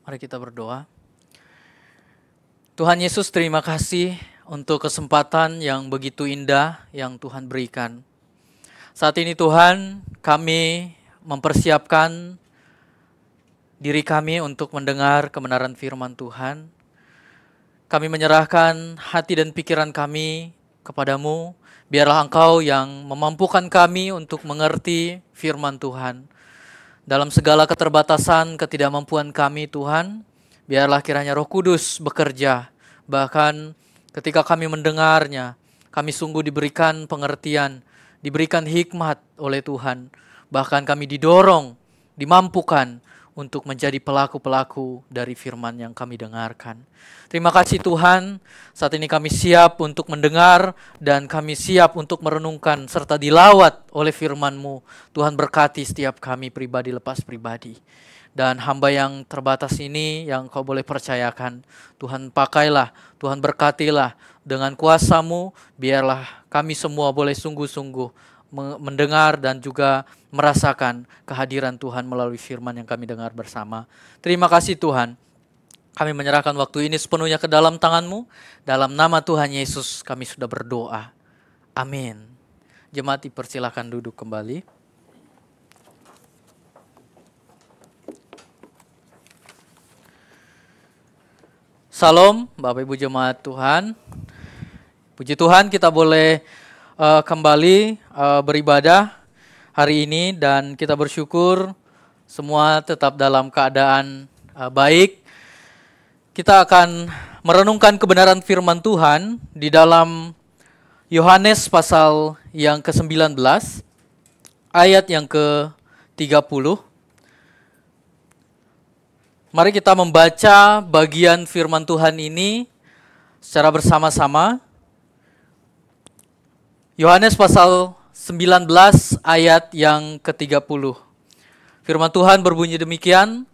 Mari kita berdoa. Tuhan Yesus, terima kasih untuk kesempatan yang begitu indah yang Tuhan berikan. Saat ini Tuhan, kami mempersiapkan diri kami untuk mendengar kebenaran firman Tuhan. Kami menyerahkan hati dan pikiran kami kepadamu. Biarlah Engkau yang memampukan kami untuk mengerti firman Tuhan. Dalam segala keterbatasan, ketidakmampuan kami Tuhan, biarlah kiranya Roh Kudus bekerja. Bahkan ketika kami mendengarnya, kami sungguh diberikan pengertian, diberikan hikmat oleh Tuhan. Bahkan kami didorong, dimampukan untuk menjadi pelaku-pelaku dari firman yang kami dengarkan. Terima kasih Tuhan, saat ini kami siap untuk mendengar dan kami siap untuk merenungkan serta dilawat oleh firman-Mu. Tuhan berkati setiap kami pribadi lepas pribadi. Dan hamba yang terbatas ini yang Kau boleh percayakan, Tuhan pakailah, Tuhan berkatilah dengan kuasa-Mu, biarlah kami semua boleh sungguh-sungguh mendengar dan juga merasakan kehadiran Tuhan melalui firman yang kami dengar bersama. Terima kasih Tuhan. Kami menyerahkan waktu ini sepenuhnya ke dalam tangan-Mu. Dalam nama Tuhan Yesus kami sudah berdoa. Amin. Jemaat dipersilakan duduk kembali. Salam Bapak Ibu jemaat Tuhan. Puji Tuhan kita boleh kembali beribadah hari ini dan kita bersyukur semua tetap dalam keadaan baik. Kita akan merenungkan kebenaran firman Tuhan di dalam Yohanes pasal yang ke-19 ayat yang ke-30. Mari kita membaca bagian firman Tuhan ini secara bersama-sama. Yohanes pasal 19 ayat yang ke-30. Firman Tuhan berbunyi demikian.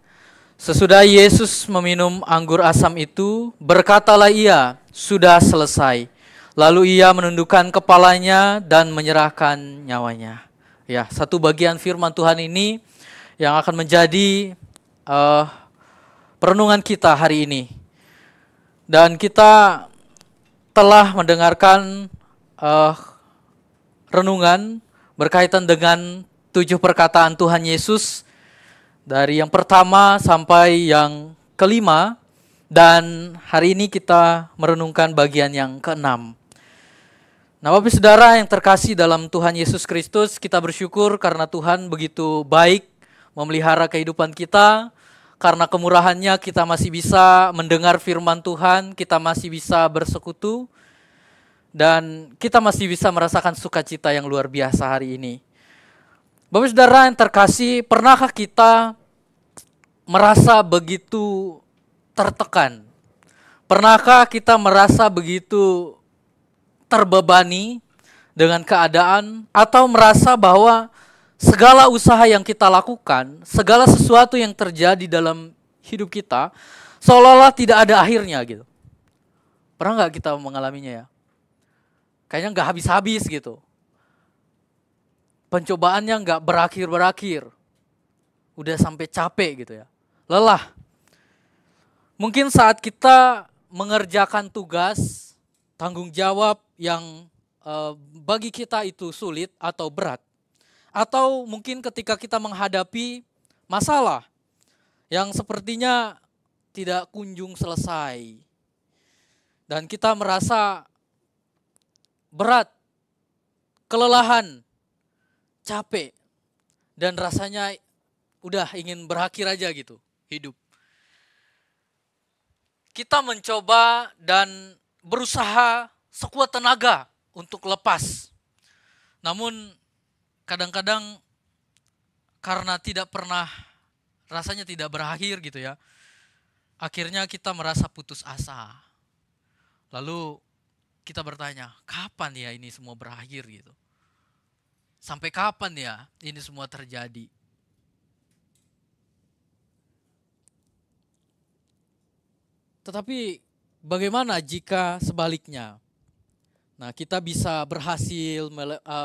Sesudah Yesus meminum anggur asam itu, berkatalah ia, sudah selesai. Lalu ia menundukkan kepalanya dan menyerahkan nyawanya. Ya, satu bagian firman Tuhan ini yang akan menjadi perenungan kita hari ini. Dan kita telah mendengarkan renungan berkaitan dengan 7 perkataan Tuhan Yesus dari yang pertama sampai yang kelima, dan hari ini kita merenungkan bagian yang ke-6. Nah, Bapak Saudara yang terkasih dalam Tuhan Yesus Kristus, kita bersyukur karena Tuhan begitu baik memelihara kehidupan kita. Karena kemurahannya kita masih bisa mendengar firman Tuhan, kita masih bisa bersekutu, dan kita masih bisa merasakan sukacita yang luar biasa hari ini. Bapak Saudara yang terkasih, pernahkah kita merasa begitu tertekan? Pernahkah kita merasa begitu terbebani dengan keadaan? Atau merasa bahwa segala usaha yang kita lakukan, segala sesuatu yang terjadi dalam hidup kita, seolah-olah tidak ada akhirnya gitu? Pernah nggak kita mengalaminya ya? Kayaknya nggak habis-habis gitu. Pencobaannya nggak berakhir-berakhir. Udah sampai capek gitu ya. Lelah. Mungkin saat kita mengerjakan tugas, tanggung jawab yang bagi kita itu sulit atau berat. Atau mungkin ketika kita menghadapi masalah yang sepertinya tidak kunjung selesai. Dan kita merasa berat, kelelahan, capek, dan rasanya udah ingin berakhir aja gitu hidup. Kita mencoba dan berusaha sekuat tenaga untuk lepas. Namun kadang-kadang karena tidak pernah, rasanya tidak berakhir gitu ya, akhirnya kita merasa putus asa. Lalu kita bertanya, kapan ya ini semua berakhir gitu? Sampai kapan ya ini semua terjadi? Tetapi bagaimana jika sebaliknya? Nah, kita bisa berhasil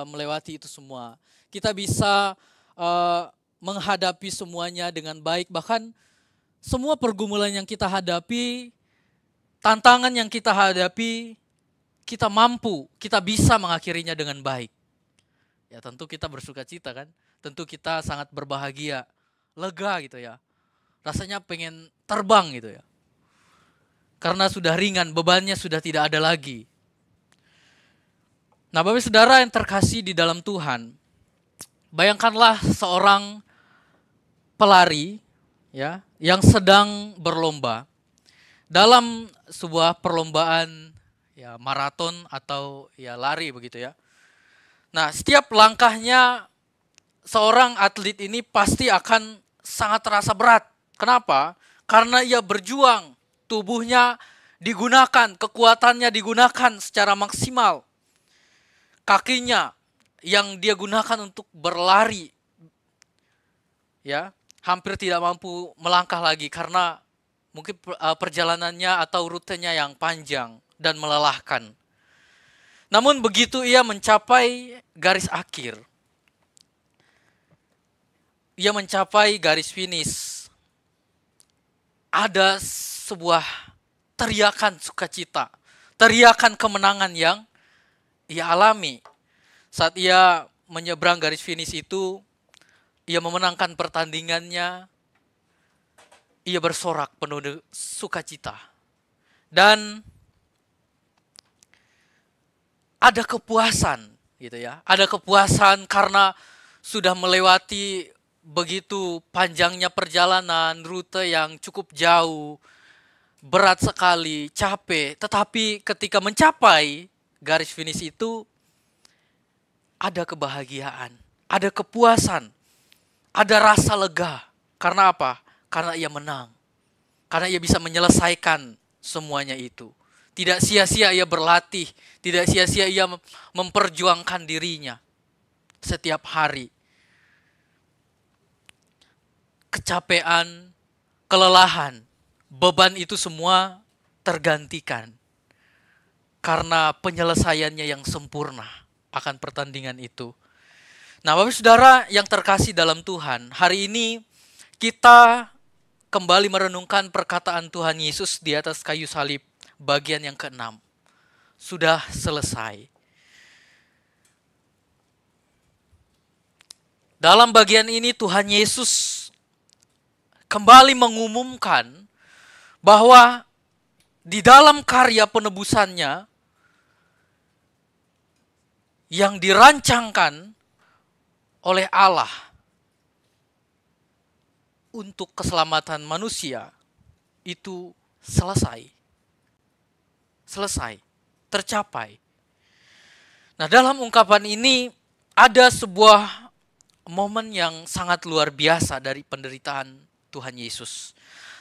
melewati itu semua. Kita bisa menghadapi semuanya dengan baik. Bahkan semua pergumulan yang kita hadapi, tantangan yang kita hadapi, kita mampu, kita bisa mengakhirinya dengan baik. Ya tentu kita bersuka cita kan, tentu kita sangat berbahagia, lega gitu ya. Rasanya pengen terbang gitu ya. Karena sudah ringan, bebannya sudah tidak ada lagi. Nah, Bapak Saudara yang terkasih di dalam Tuhan, bayangkanlah seorang pelari ya yang sedang berlomba dalam sebuah perlombaan ya maraton atau ya lari begitu ya. Nah, setiap langkahnya seorang atlet ini pasti akan sangat terasa berat. Kenapa? Karena ia berjuang, tubuhnya digunakan, kekuatannya digunakan secara maksimal. Kakinya yang dia gunakan untuk berlari ya, hampir tidak mampu melangkah lagi karena mungkin perjalanannya atau rutenya yang panjang dan melelahkan. Namun begitu ia mencapai garis akhir, ia mencapai garis finish, ada sebuah teriakan sukacita, teriakan kemenangan yang ia alami. Saat ia menyeberang garis finish itu, ia memenangkan pertandingannya, ia bersorak penuh sukacita. Dan ada kepuasan gitu ya. Ada kepuasan karena sudah melewati begitu panjangnya perjalanan, rute yang cukup jauh, berat sekali, capek. Tetapi ketika mencapai garis finish itu, ada kebahagiaan, ada kepuasan, ada rasa lega. Karena apa? Karena ia menang. Karena ia bisa menyelesaikan semuanya itu. Tidak sia-sia ia berlatih, tidak sia-sia ia memperjuangkan dirinya setiap hari. Kecapean, kelelahan, beban itu semua tergantikan karena penyelesaiannya yang sempurna akan pertandingan itu. Nah, Bapak Saudara yang terkasih dalam Tuhan, hari ini kita kembali merenungkan perkataan Tuhan Yesus di atas kayu salib, bagian yang ke-6. Sudah selesai. Dalam bagian ini Tuhan Yesus kembali mengumumkan bahwa di dalam karya penebusannya yang dirancangkan oleh Allah untuk keselamatan manusia itu selesai. Selesai, tercapai. Nah, dalam ungkapan ini ada sebuah momen yang sangat luar biasa dari penderitaan Tuhan Yesus.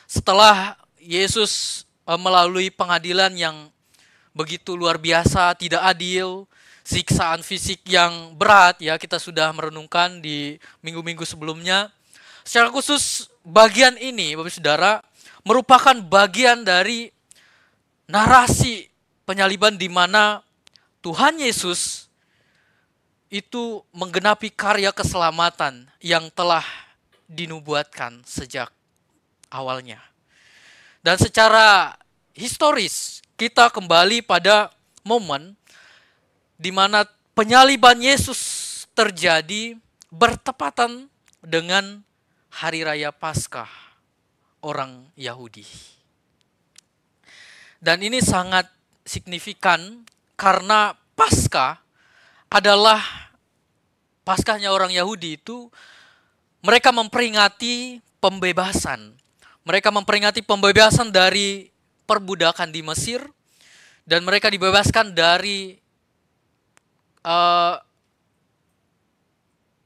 Setelah Yesus melalui pengadilan yang begitu luar biasa, tidak adil, siksaan fisik yang berat, ya kita sudah merenungkan di minggu-minggu sebelumnya. Secara khusus bagian ini, Bapak Saudara, merupakan bagian dari narasi penyaliban di mana Tuhan Yesus itu menggenapi karya keselamatan yang telah dinubuatkan sejak awalnya. Dan secara historis kita kembali pada momen di mana penyaliban Yesus terjadi bertepatan dengan Hari Raya Paskah orang Yahudi. Dan ini sangat signifikan karena Paskah adalah Paskahnya orang Yahudi itu mereka memperingati pembebasan. Mereka memperingati pembebasan dari perbudakan di Mesir dan mereka dibebaskan dari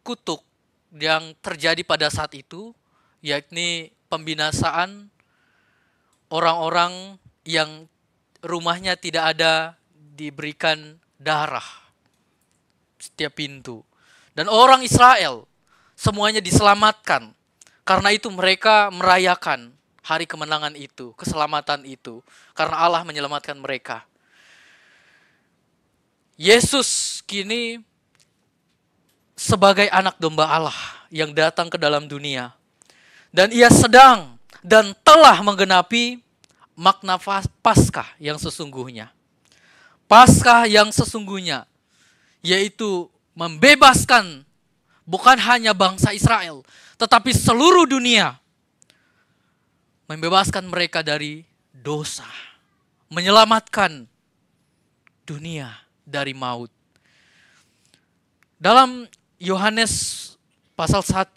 kutuk yang terjadi pada saat itu, yakni pembinasaan orang-orang yang rumahnya tidak ada diberikan darah setiap pintu. Dan orang Israel semuanya diselamatkan. Karena itu mereka merayakan hari kemenangan itu, keselamatan itu. Karena Allah menyelamatkan mereka. Yesus kini sebagai anak domba Allah yang datang ke dalam dunia. Dan ia sedang dan telah menggenapi makna Paskah yang sesungguhnya. Paskah yang sesungguhnya yaitu membebaskan bukan hanya bangsa Israel, tetapi seluruh dunia. Membebaskan mereka dari dosa. Menyelamatkan dunia dari maut. Dalam Yohanes pasal 1,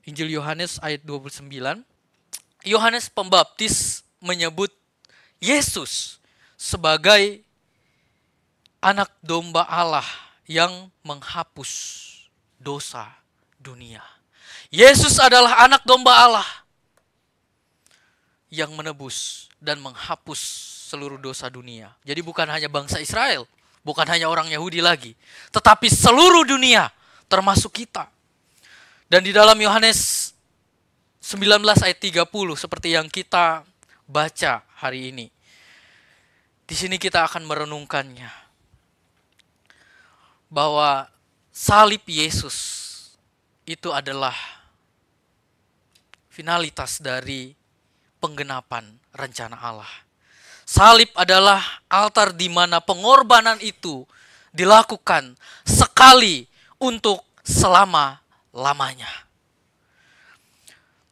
Injil Yohanes ayat 29, Yohanes Pembaptis menyebut Yesus sebagai anak domba Allah yang menghapus dosa dunia. Yesus adalah anak domba Allah yang menebus dan menghapus seluruh dosa dunia. Jadi bukan hanya bangsa Israel, bukan hanya orang Yahudi lagi, tetapi seluruh dunia, termasuk kita. Dan di dalam Yohanes 19 ayat 30 seperti yang kita baca hari ini. Di sini kita akan merenungkannya. Bahwa salib Yesus itu adalah finalitas dari penggenapan rencana Allah. Salib adalah altar di mana pengorbanan itu dilakukan sekali untuk selama-lamanya.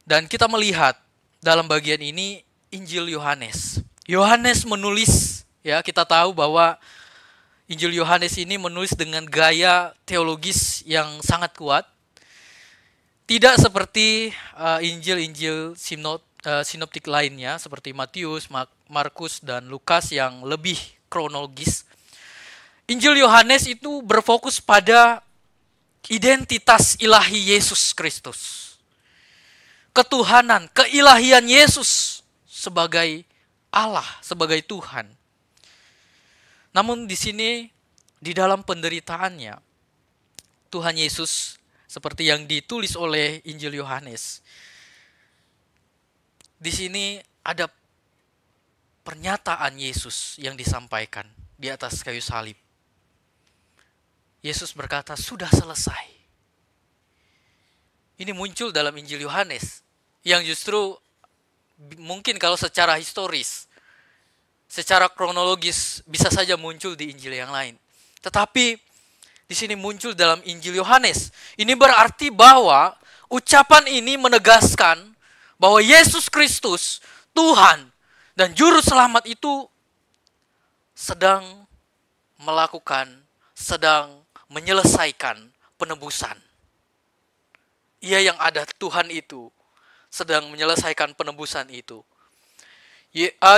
Dan kita melihat dalam bagian ini Injil Yohanes. Yohanes menulis, ya kita tahu bahwa Injil Yohanes ini menulis dengan gaya teologis yang sangat kuat. Tidak seperti Injil-Injil sinoptik lainnya seperti Matius, Markus, dan Lukas yang lebih kronologis. Injil Yohanes itu berfokus pada identitas ilahi Yesus Kristus. Ketuhanan, keilahian Yesus sebagai Allah, sebagai Tuhan. Namun di sini, di dalam penderitaannya, Tuhan Yesus seperti yang ditulis oleh Injil Yohanes. Di sini ada pernyataan Yesus yang disampaikan di atas kayu salib. Yesus berkata, sudah selesai. Ini muncul dalam Injil Yohanes, yang justru mungkin kalau secara historis, secara kronologis bisa saja muncul di Injil yang lain. Tetapi di sini muncul dalam Injil Yohanes. Ini berarti bahwa ucapan ini menegaskan bahwa Yesus Kristus, Tuhan dan Juru Selamat itu sedang melakukan, sedang menyelesaikan penebusan. Ia yang ada, Tuhan itu, sedang menyelesaikan penebusan itu.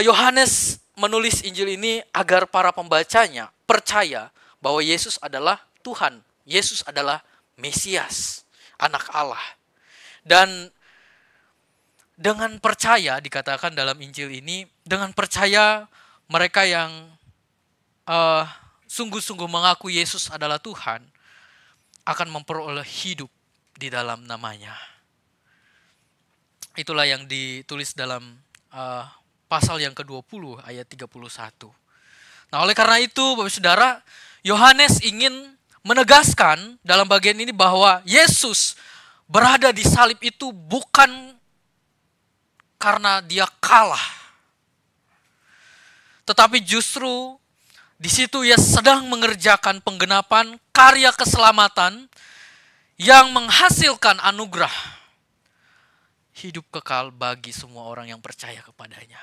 Yohanes menulis Injil ini agar para pembacanya percaya bahwa Yesus adalah Tuhan. Yesus adalah Mesias, anak Allah. Dan dengan percaya, dikatakan dalam Injil ini, dengan percaya mereka yang sungguh-sungguh mengaku Yesus adalah Tuhan, akan memperoleh hidup di dalam namanya. Itulah yang ditulis dalam pasal yang ke-20 ayat 31. Nah, oleh karena itu Bapak Saudara, Yohanes ingin menegaskan dalam bagian ini bahwa Yesus berada di salib itu bukan karena dia kalah. Tetapi justru di situ ia sedang mengerjakan penggenapan karya keselamatan yang menghasilkan anugerah hidup kekal bagi semua orang yang percaya kepadanya.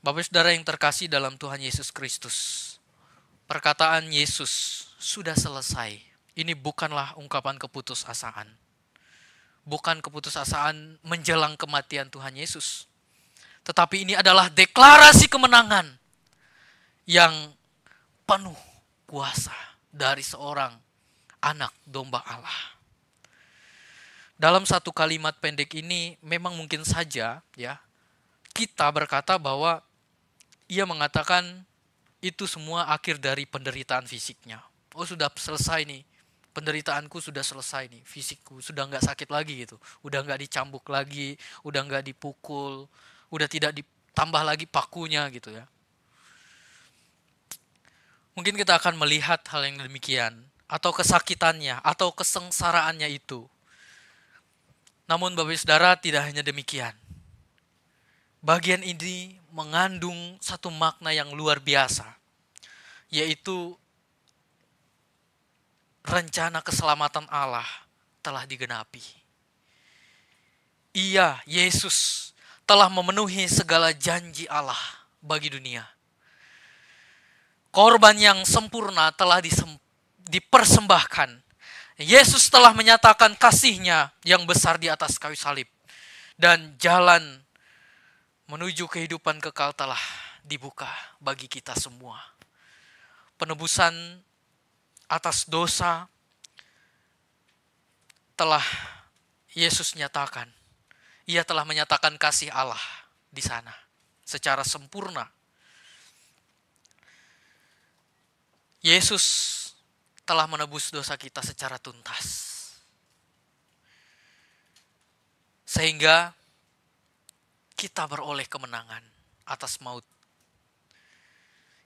Bapak Saudara yang terkasih dalam Tuhan Yesus Kristus, perkataan Yesus sudah selesai. Ini bukanlah ungkapan keputusasaan. Bukan keputusasaan menjelang kematian Tuhan Yesus. Tetapi ini adalah deklarasi kemenangan yang penuh kuasa dari seorang anak domba Allah. Dalam satu kalimat pendek ini memang mungkin saja ya kita berkata bahwa ia mengatakan itu semua akhir dari penderitaan fisiknya. Oh, sudah selesai nih. Penderitaanku sudah selesai nih. Fisikku sudah nggak sakit lagi gitu. Udah nggak dicambuk lagi, udah nggak dipukul, udah tidak ditambah lagi pakunya gitu ya. Mungkin kita akan melihat hal yang demikian, atau kesakitannya, atau kesengsaraannya itu Namun Bapak Ibu Saudara, tidak hanya demikian. Bagian ini mengandung satu makna yang luar biasa, yaitu rencana keselamatan Allah telah digenapi. Ia, Yesus, telah memenuhi segala janji Allah bagi dunia. Korban yang sempurna telah dipersembahkan. Yesus telah menyatakan kasih-Nya yang besar di atas kayu salib. Dan jalan menuju kehidupan kekal telah dibuka bagi kita semua. Penebusan atas dosa telah Yesus nyatakan. Ia telah menyatakan kasih Allah di sana secara sempurna. Yesus telah menebus dosa kita secara tuntas. Sehingga kita beroleh kemenangan atas maut.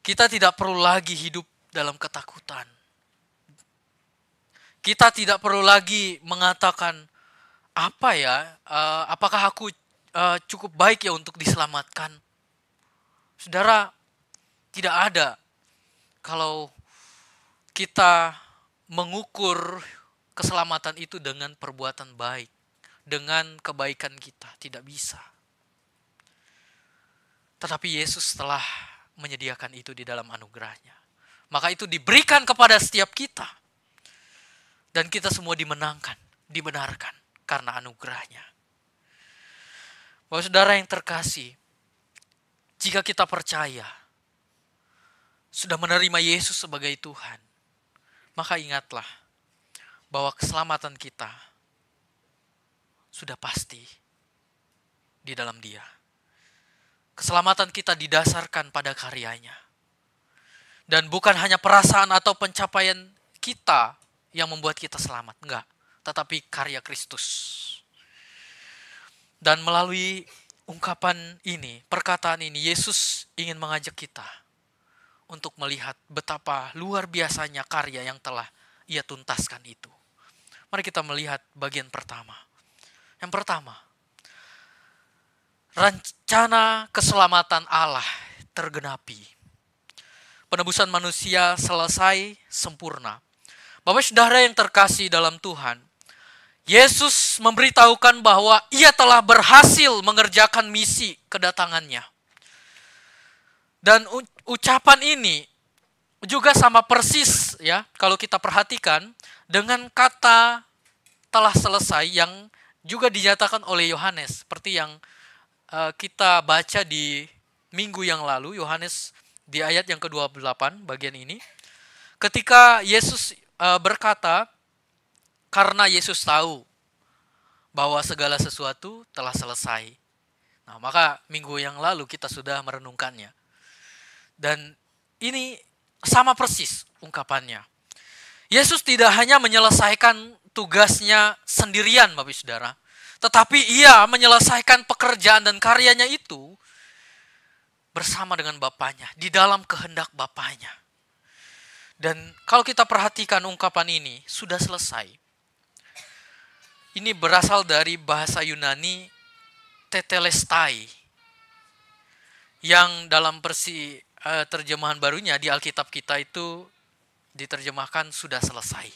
Kita tidak perlu lagi hidup dalam ketakutan. Kita tidak perlu lagi mengatakan, apakah aku cukup baik ya untuk diselamatkan? Saudara, tidak ada. Kalau kita mengukur keselamatan itu dengan perbuatan baik, dengan kebaikan kita, tidak bisa. Tetapi Yesus telah menyediakan itu di dalam anugerah-Nya. Maka itu diberikan kepada setiap kita. Dan kita semua dimenangkan, dibenarkan karena anugerah-Nya. Bapak Saudara yang terkasih, jika kita percaya, sudah menerima Yesus sebagai Tuhan, maka ingatlah bahwa keselamatan kita sudah pasti di dalam Dia. Keselamatan kita didasarkan pada karya-Nya. Dan bukan hanya perasaan atau pencapaian kita yang membuat kita selamat. Enggak. Tetapi karya Kristus. Dan melalui ungkapan ini, perkataan ini, Yesus ingin mengajak kita untuk melihat betapa luar biasanya karya yang telah Ia tuntaskan itu. Mari kita melihat bagian pertama. Yang pertama, rencana keselamatan Allah tergenapi. Penebusan manusia selesai sempurna. Bapak Saudara yang terkasih dalam Tuhan, Yesus memberitahukan bahwa Ia telah berhasil mengerjakan misi kedatangannya. Dan ucapan ini juga sama persis ya, kalau kita perhatikan dengan kata telah selesai yang juga dinyatakan oleh Yohanes, seperti yang kita baca di minggu yang lalu, Yohanes di ayat yang ke-28 bagian ini. Ketika Yesus berkata, karena Yesus tahu bahwa segala sesuatu telah selesai. Nah, maka minggu yang lalu kita sudah merenungkannya. Dan ini sama persis ungkapannya. Yesus tidak hanya menyelesaikan tugasnya sendirian, Bapak Saudara, tetapi Ia menyelesaikan pekerjaan dan karyanya itu bersama dengan Bapaknya, di dalam kehendak Bapaknya. Dan kalau kita perhatikan ungkapan ini, sudah selesai. Ini berasal dari bahasa Yunani tetelestai, yang dalam versi terjemahan barunya di Alkitab kita itu diterjemahkan sudah selesai.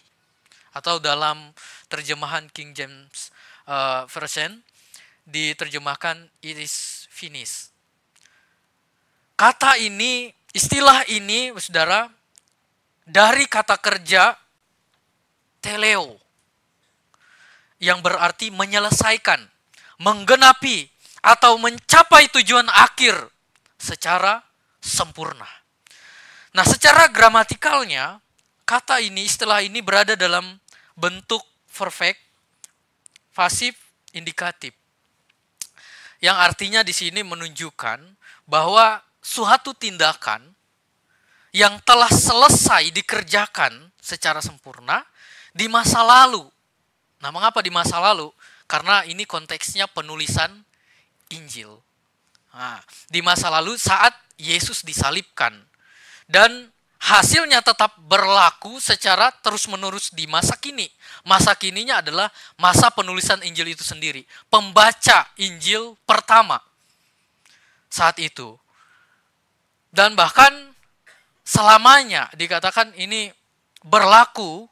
Atau dalam terjemahan King James Version diterjemahkan it is finished. Kata ini, istilah ini, Saudara, dari kata kerja teleo, yang berarti menyelesaikan, menggenapi, atau mencapai tujuan akhir secara sempurna. Nah, secara gramatikalnya, kata ini, istilah ini berada dalam bentuk perfect, pasif, indikatif. Yang artinya di sini menunjukkan bahwa suatu tindakan yang telah selesai dikerjakan secara sempurna di masa lalu. Nah, mengapa di masa lalu? Karena ini konteksnya penulisan Injil. Nah, di masa lalu saat Yesus disalibkan dan hasilnya tetap berlaku secara terus-menerus di masa kini. Masa kininya adalah masa penulisan Injil itu sendiri. Pembaca Injil pertama saat itu. Dan bahkan selamanya dikatakan ini berlaku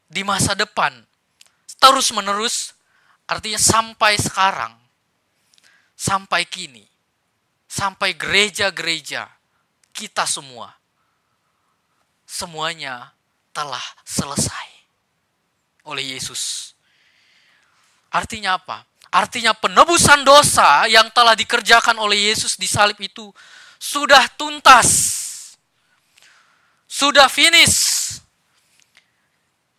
di masa depan. Terus-menerus artinya sampai sekarang. Sampai kini. Sampai gereja-gereja kita semua. Semuanya telah selesai oleh Yesus. Artinya apa? Artinya penebusan dosa yang telah dikerjakan oleh Yesus di salib itu sudah tuntas. Sudah finish.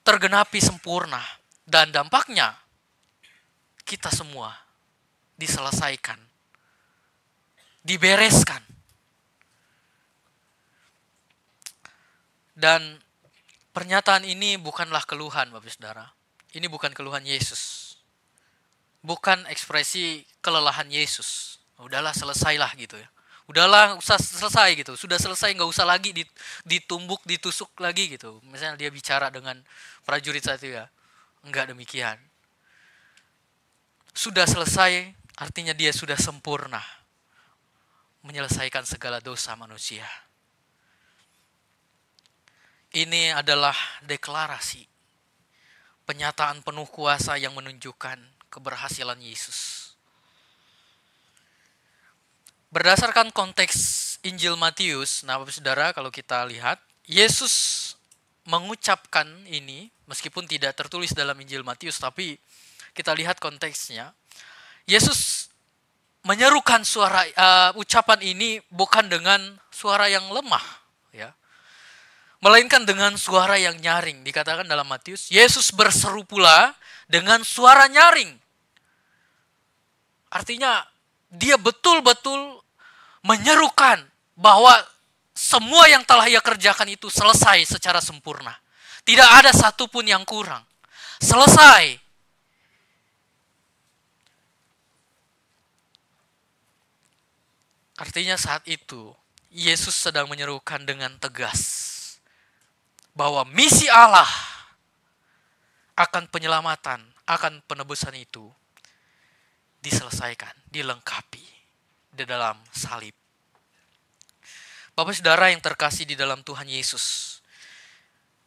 Tergenapi sempurna. Dan dampaknya kita semua diselesaikan. Dibereskan. Dan pernyataan ini bukanlah keluhan, Bapak Saudara. Ini bukan keluhan Yesus. Bukan ekspresi kelelahan Yesus. Udahlah, selesailah gitu ya. Udahlah, usah selesai gitu. Sudah selesai, nggak usah lagi ditumbuk, ditusuk lagi gitu. Misalnya dia bicara dengan prajurit saat itu ya. Enggak demikian. Sudah selesai, artinya dia sudah sempurna. Menyelesaikan segala dosa manusia. Ini adalah deklarasi, penyataan penuh kuasa yang menunjukkan keberhasilan Yesus. Berdasarkan konteks Injil Matius, nah Bapak Saudara kalau kita lihat, Yesus mengucapkan ini, meskipun tidak tertulis dalam Injil Matius, tapi kita lihat konteksnya. Yesus menyerukan ucapan ini bukan dengan suara yang lemah, ya. Melainkan dengan suara yang nyaring. Dikatakan dalam Matius, Yesus berseru pula dengan suara nyaring. Artinya dia betul-betul menyerukan bahwa semua yang telah ia kerjakan itu selesai secara sempurna. Tidak ada satupun yang kurang. Selesai. Artinya saat itu Yesus sedang menyerukan dengan tegas bahwa misi Allah akan penyelamatan, akan penebusan itu diselesaikan, dilengkapi di dalam salib. Bapak Saudara yang terkasih di dalam Tuhan Yesus,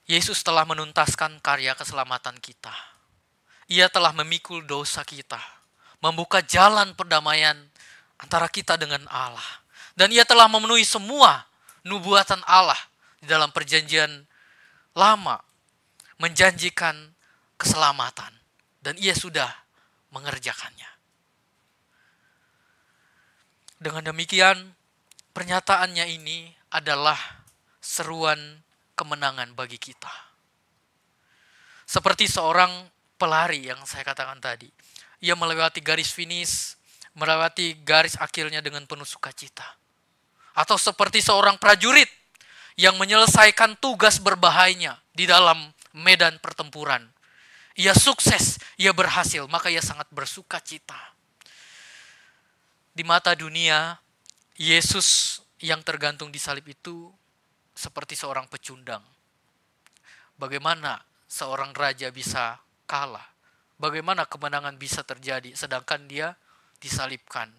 Yesus telah menuntaskan karya keselamatan kita. Ia telah memikul dosa kita, membuka jalan perdamaian antara kita dengan Allah. Dan ia telah memenuhi semua nubuatan Allah di dalam perjanjian lama, menjanjikan keselamatan. Dan ia sudah mengerjakannya. Dengan demikian, pernyataannya ini adalah seruan kemenangan bagi kita. Seperti seorang pelari yang saya katakan tadi. Ia melewati garis finish, melewati garis akhirnya dengan penuh sukacita. Atau seperti seorang prajurit yang menyelesaikan tugas berbahayanya di dalam medan pertempuran. Ia sukses, ia berhasil, maka ia sangat bersuka cita. Di mata dunia, Yesus yang tergantung di salib itu seperti seorang pecundang. Bagaimana seorang raja bisa kalah? Bagaimana kemenangan bisa terjadi sedangkan dia disalibkan?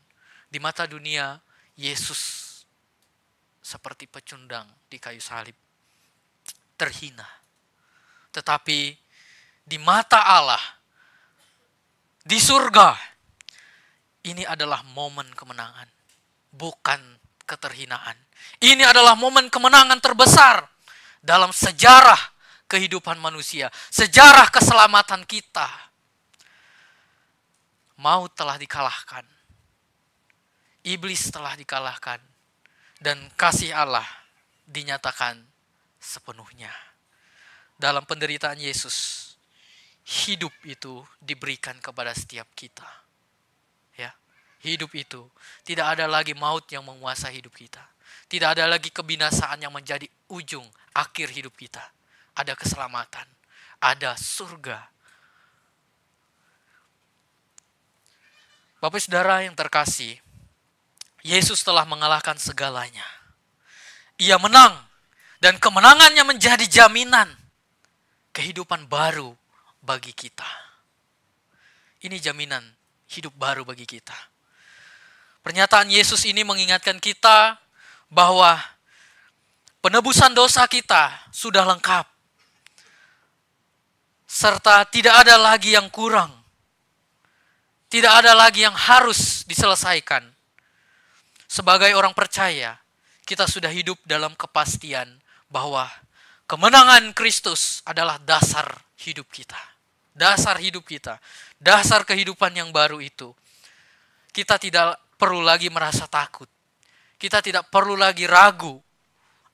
Di mata dunia, Yesus seperti pecundang di kayu salib, terhina. Tetapi di mata Allah, di surga, ini adalah momen kemenangan, bukan keterhinaan. Ini adalah momen kemenangan terbesar dalam sejarah kehidupan manusia, sejarah keselamatan kita. Maut telah dikalahkan, iblis telah dikalahkan, dan kasih Allah dinyatakan sepenuhnya. Dalam penderitaan Yesus, hidup itu diberikan kepada setiap kita. Ya, hidup itu tidak ada lagi maut yang menguasai hidup kita. Tidak ada lagi kebinasaan yang menjadi ujung akhir hidup kita. Ada keselamatan, ada surga. Bapak Saudara yang terkasih, Yesus telah mengalahkan segalanya. Ia menang Dan kemenangannya menjadi jaminan kehidupan baru bagi kita. Ini jaminan hidup baru bagi kita. Pernyataan Yesus ini mengingatkan kita bahwa penebusan dosa kita sudah lengkap. Serta tidak ada lagi yang kurang. Tidak ada lagi yang harus diselesaikan. Sebagai orang percaya, kita sudah hidup dalam kepastian bahwa kemenangan Kristus adalah dasar hidup kita. Dasar hidup kita. Dasar kehidupan yang baru itu. Kita tidak perlu lagi merasa takut. Kita tidak perlu lagi ragu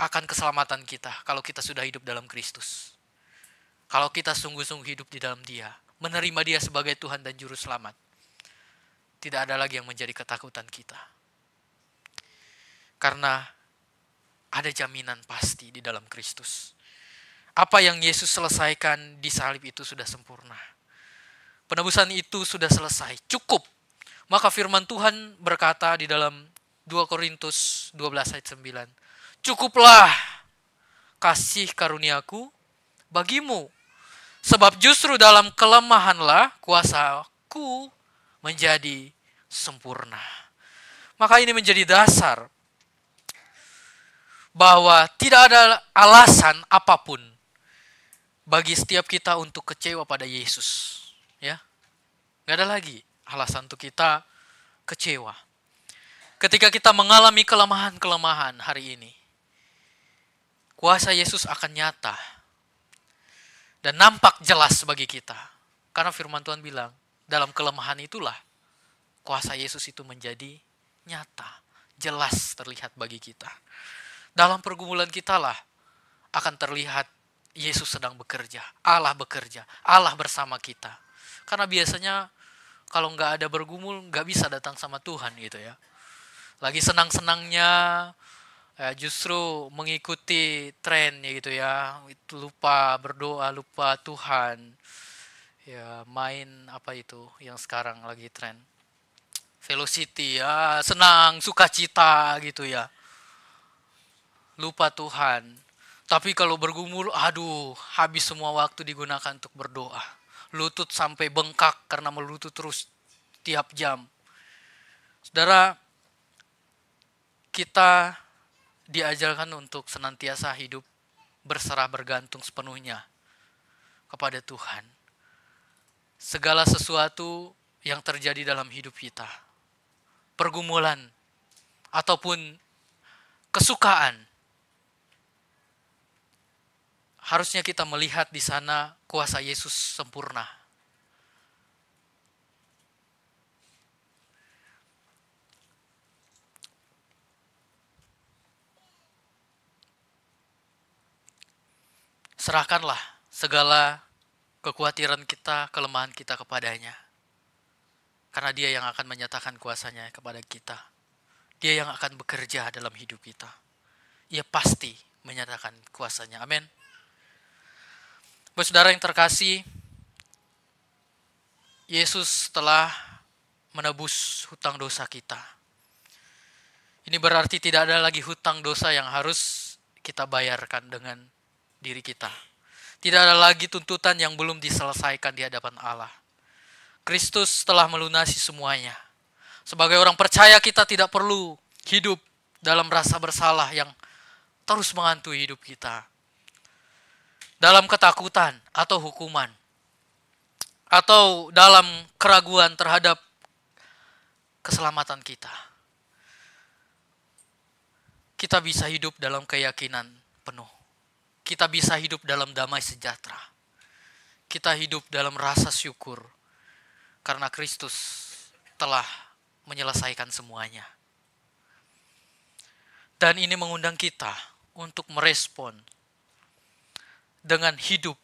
akan keselamatan kita kalau kita sudah hidup dalam Kristus. Kalau kita sungguh-sungguh hidup di dalam Dia, menerima Dia sebagai Tuhan dan Juru Selamat, tidak ada lagi yang menjadi ketakutan kita. Karena ada jaminan pasti di dalam Kristus. Apa yang Yesus selesaikan di salib itu sudah sempurna. Penebusan itu sudah selesai, cukup. Maka firman Tuhan berkata di dalam 2 Korintus 12 ayat 9. Cukuplah kasih karuniaku bagimu. Sebab justru dalam kelemahanlah kuasaku menjadi sempurna. Maka ini menjadi dasar bahwa tidak ada alasan apapun bagi setiap kita untuk kecewa pada Yesus. Ya, nggak ada lagi alasan untuk kita kecewa. Ketika kita mengalami kelemahan-kelemahan hari ini, kuasa Yesus akan nyata dan nampak jelas bagi kita. Karena firman Tuhan bilang, dalam kelemahan itulah kuasa Yesus itu menjadi nyata, jelas terlihat bagi kita. Dalam pergumulan kita lah akan terlihat Yesus sedang bekerja, Allah bekerja, Allah bersama kita. Karena biasanya kalau nggak ada bergumul, nggak bisa datang sama Tuhan gitu ya. Lagi senang-senangnya, justru mengikuti tren gitu ya. Lupa berdoa, lupa Tuhan. Ya main apa itu yang sekarang lagi tren. Velocity ya, senang, sukacita gitu ya. Lupa Tuhan. Tapi kalau bergumul, aduh, habis semua waktu digunakan untuk berdoa. Lutut sampai bengkak karena melutut terus tiap jam. Saudara, kita diajarkan untuk senantiasa hidup berserah bergantung sepenuhnya kepada Tuhan. Segala sesuatu yang terjadi dalam hidup kita, pergumulan ataupun kesukaan, harusnya kita melihat di sana kuasa Yesus sempurna. Serahkanlah segala kekhawatiran kita, kelemahan kita kepadanya. Karena Dia yang akan menyatakan kuasanya kepada kita. Dia yang akan bekerja dalam hidup kita. Ia pasti menyatakan kuasanya. Amin. Saudara yang terkasih, Yesus telah menebus hutang dosa kita. Ini berarti tidak ada lagi hutang dosa yang harus kita bayarkan dengan diri kita. Tidak ada lagi tuntutan yang belum diselesaikan di hadapan Allah. Kristus telah melunasi semuanya. Sebagai orang percaya kita tidak perlu hidup dalam rasa bersalah yang terus menghantui hidup kita. Dalam ketakutan atau hukuman. Atau dalam keraguan terhadap keselamatan kita. Kita bisa hidup dalam keyakinan penuh. Kita bisa hidup dalam damai sejahtera. Kita hidup dalam rasa syukur. Karena Kristus telah menyelesaikan semuanya. Dan ini mengundang kita untuk merespon dengan hidup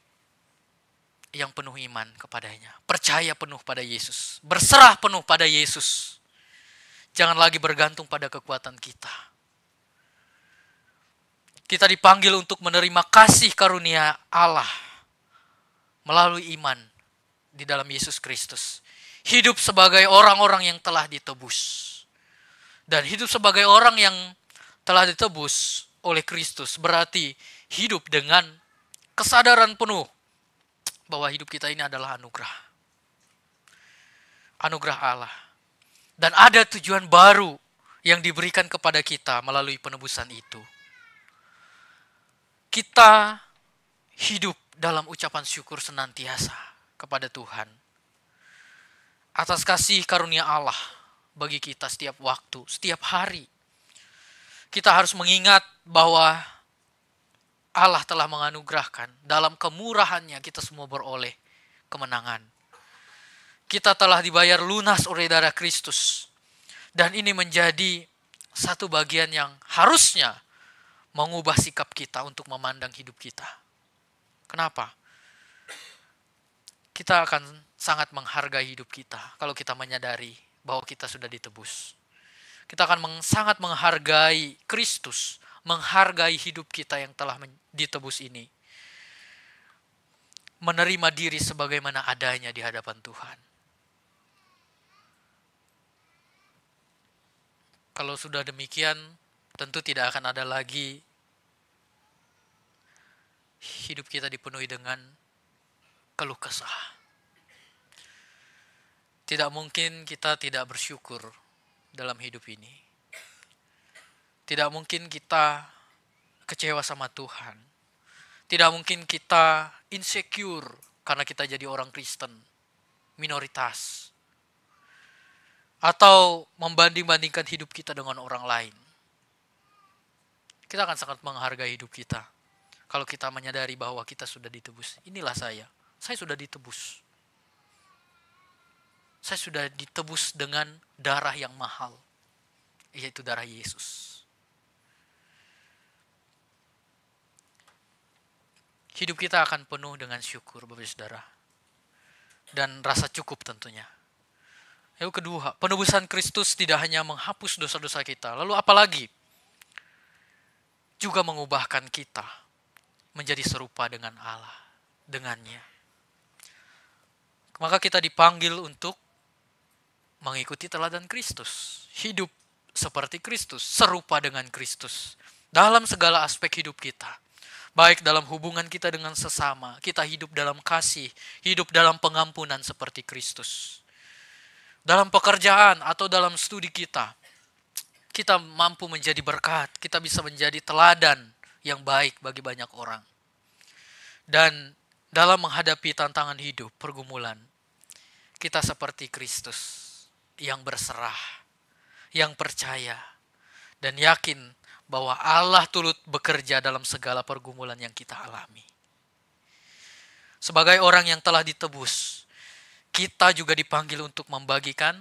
yang penuh iman kepadanya. Percaya penuh pada Yesus. Berserah penuh pada Yesus. Jangan lagi bergantung pada kekuatan kita. Kita dipanggil untuk menerima kasih karunia Allah melalui iman di dalam Yesus Kristus. Hidup sebagai orang-orang yang telah ditebus. Dan hidup sebagai orang yang telah ditebus oleh Kristus berarti hidup dengan kesadaran penuh bahwa hidup kita ini adalah anugerah. Anugerah Allah. Dan ada tujuan baru yang diberikan kepada kita melalui penebusan itu. Kita hidup dalam ucapan syukur senantiasa kepada Tuhan atas kasih karunia Allah bagi kita setiap waktu, setiap hari. Kita harus mengingat bahwa Allah telah menganugerahkan, dalam kemurahannya kita semua beroleh kemenangan. Kita telah dibayar lunas oleh darah Kristus. Dan ini menjadi satu bagian yang harusnya mengubah sikap kita untuk memandang hidup kita. Kenapa? Kita akan sangat menghargai hidup kita kalau kita menyadari bahwa kita sudah ditebus. Kita akan sangat menghargai Kristus, menghargai hidup kita yang telah ditebus ini. Menerima diri sebagaimana adanya di hadapan Tuhan. Kalau sudah demikian, tentu tidak akan ada lagi hidup kita dipenuhi dengan keluh kesah. Tidak mungkin kita tidak bersyukur dalam hidup ini. Tidak mungkin kita kecewa sama Tuhan. Tidak mungkin kita insecure karena kita jadi orang Kristen, minoritas. Atau membanding-bandingkan hidup kita dengan orang lain. Kita akan sangat menghargai hidup kita kalau kita menyadari bahwa kita sudah ditebus. Inilah saya sudah ditebus. Saya sudah ditebus dengan darah yang mahal, yaitu darah Yesus. Hidup kita akan penuh dengan syukur, Bapak Saudara, dan rasa cukup tentunya. Yang kedua, penebusan Kristus tidak hanya menghapus dosa-dosa kita, lalu apalagi juga mengubahkan kita menjadi serupa dengan Allah, dengannya. Maka kita dipanggil untuk mengikuti teladan Kristus, hidup seperti Kristus, serupa dengan Kristus dalam segala aspek hidup kita. Baik dalam hubungan kita dengan sesama, kita hidup dalam kasih, hidup dalam pengampunan seperti Kristus. Dalam pekerjaan atau dalam studi kita mampu menjadi berkat, kita bisa menjadi teladan yang baik bagi banyak orang. Dan dalam menghadapi tantangan hidup, pergumulan, kita seperti Kristus yang berserah, yang percaya, dan yakin bahwa Allah turut bekerja dalam segala pergumulan yang kita alami. Sebagai orang yang telah ditebus, kita juga dipanggil untuk membagikan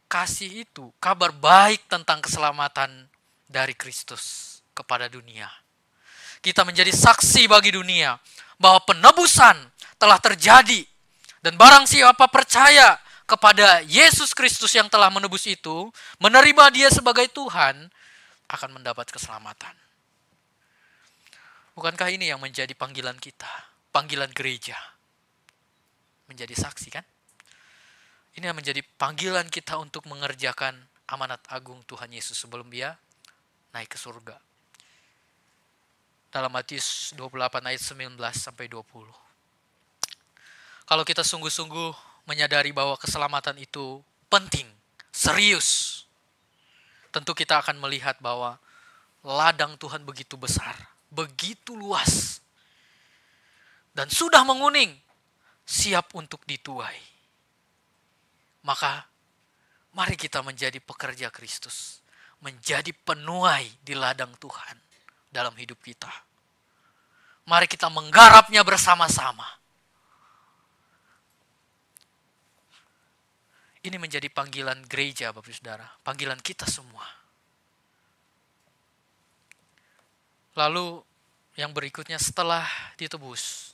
kasih itu, kabar baik tentang keselamatan dari Kristus kepada dunia. Kita menjadi saksi bagi dunia bahwa penebusan telah terjadi, dan barang siapa percaya kepada Yesus Kristus yang telah menebus itu, menerima Dia sebagai Tuhan, akan mendapat keselamatan. Bukankah ini yang menjadi panggilan kita, panggilan gereja? Menjadi saksi, kan? Ini yang menjadi panggilan kita untuk mengerjakan amanat agung Tuhan Yesus sebelum Dia naik ke surga. Dalam Matius 28 ayat 19 sampai 20. Kalau kita sungguh-sungguh menyadari bahwa keselamatan itu penting, serius, tentu kita akan melihat bahwa ladang Tuhan begitu besar, begitu luas, dan sudah menguning, siap untuk dituai. Maka mari kita menjadi pekerja Kristus, menjadi penuai di ladang Tuhan dalam hidup kita. Mari kita menggarapnya bersama-sama. Ini menjadi panggilan gereja, Bapak Saudara, panggilan kita semua. Lalu yang berikutnya, setelah ditebus,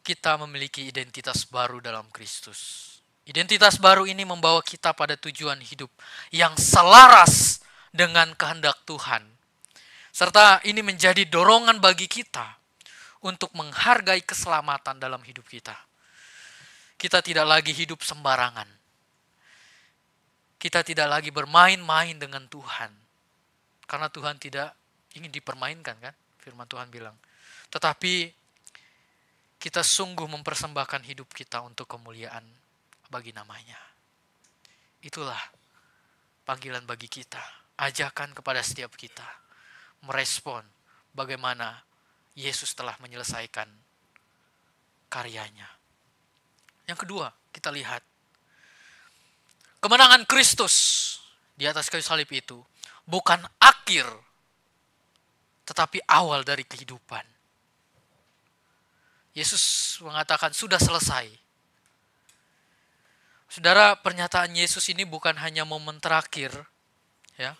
kita memiliki identitas baru dalam Kristus. Identitas baru ini membawa kita pada tujuan hidup yang selaras dengan kehendak Tuhan. Serta ini menjadi dorongan bagi kita untuk menghargai keselamatan dalam hidup kita. Kita tidak lagi hidup sembarangan. Kita tidak lagi bermain-main dengan Tuhan. Karena Tuhan tidak ingin dipermainkan kan? Firman Tuhan bilang. Tetapi kita sungguh mempersembahkan hidup kita untuk kemuliaan bagi namanya. Itulah panggilan bagi kita. Ajakan kepada setiap kita. Merespon bagaimana Yesus telah menyelesaikan karyanya. Yang kedua, kita lihat kemenangan Kristus di atas kayu salib itu bukan akhir, tetapi awal dari kehidupan. Yesus mengatakan sudah selesai. Saudara, pernyataan Yesus ini bukan hanya momen terakhir, ya,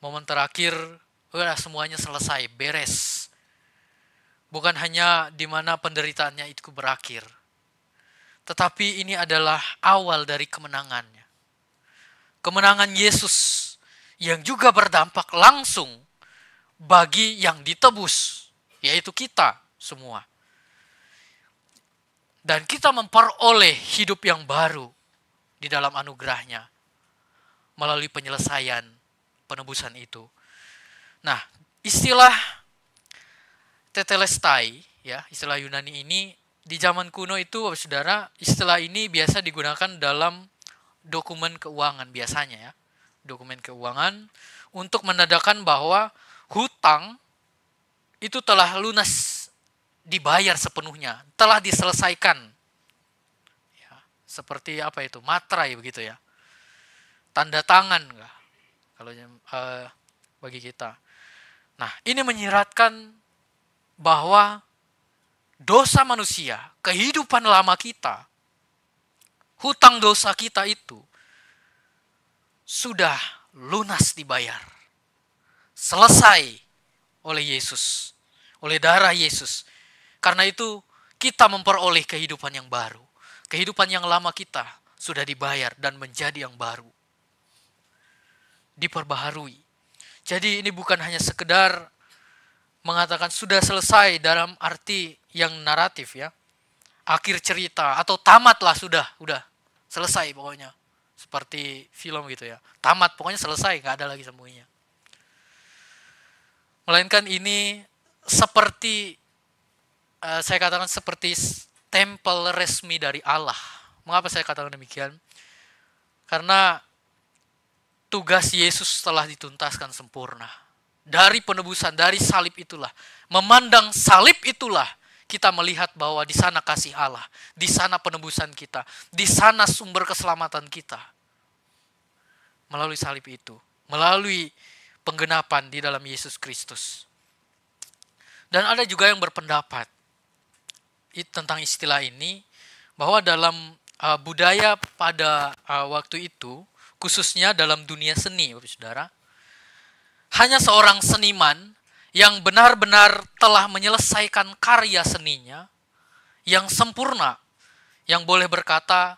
momen terakhir, udah semuanya selesai, beres. Bukan hanya di mana penderitaannya itu berakhir, tetapi ini adalah awal dari kemenangannya. Kemenangan Yesus yang juga berdampak langsung bagi yang ditebus, yaitu kita semua. Dan kita memperoleh hidup yang baru di dalam anugerahnya melalui penyelesaian penebusan itu. Nah, istilah tetelestai, ya, istilah Yunani ini di zaman kuno itu, saudara, istilah ini biasa digunakan dalam dokumen keuangan biasanya, ya. Dokumen keuangan untuk menandakan bahwa hutang itu telah lunas, dibayar sepenuhnya, telah diselesaikan. Ya, seperti apa itu? Materai begitu ya. Tanda tangan enggak? Kalau bagi kita. Nah, ini menyiratkan bahwa dosa manusia, kehidupan lama kita, hutang dosa kita itu sudah lunas dibayar. Selesai oleh Yesus, oleh darah Yesus. Karena itu kita memperoleh kehidupan yang baru. Kehidupan yang lama kita sudah dibayar dan menjadi yang baru. Diperbaharui. Jadi ini bukan hanya sekedar mengatakan sudah selesai dalam arti yang naratif, ya. Akhir cerita atau tamatlah, sudah selesai pokoknya. Seperti film gitu ya. Tamat, pokoknya selesai, gak ada lagi semuanya. Melainkan ini seperti saya katakan seperti stempel resmi dari Allah. Mengapa saya katakan demikian? Karena tugas Yesus telah dituntaskan sempurna. Dari penebusan, dari salib itulah, memandang salib itulah, kita melihat bahwa di sana kasih Allah, di sana penebusan kita, di sana sumber keselamatan kita. Melalui salib itu, melalui penggenapan di dalam Yesus Kristus. Dan ada juga yang berpendapat tentang istilah ini, bahwa dalam budaya pada waktu itu, khususnya dalam dunia seni, Bapak Saudara, hanya seorang seniman yang benar-benar telah menyelesaikan karya seninya yang sempurna, yang boleh berkata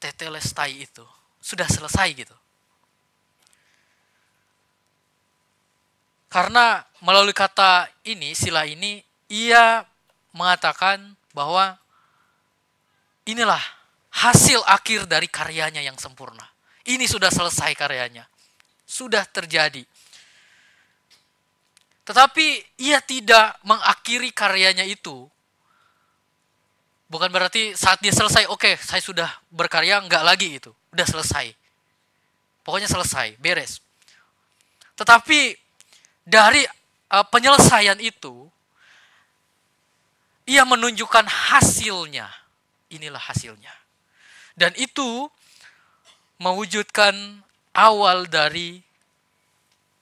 tetelestai itu sudah selesai gitu. Karena melalui kata ini, istilah ini, ia mengatakan bahwa inilah hasil akhir dari karyanya yang sempurna. Ini sudah selesai karyanya. Sudah terjadi. Tetapi ia tidak mengakhiri karyanya itu. Bukan berarti saat dia selesai, oke, saya sudah berkarya, enggak lagi itu. Udah selesai. Pokoknya selesai, beres. Tetapi dari penyelesaian itu, ia menunjukkan hasilnya. Inilah hasilnya. Dan itu mewujudkan awal dari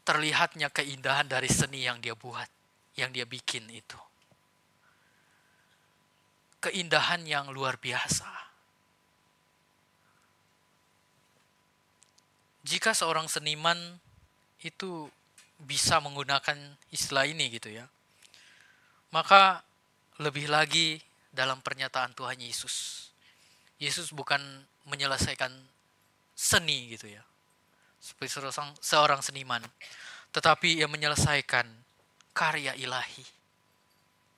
terlihatnya keindahan dari seni yang dia buat, yang dia bikin itu. Keindahan yang luar biasa. Jika seorang seniman itu bisa menggunakan istilah ini gitu ya, maka lebih lagi dalam pernyataan Tuhan Yesus. Yesus bukan menyelesaikan seni gitu ya, seperti seorang seniman, tetapi ia menyelesaikan karya ilahi,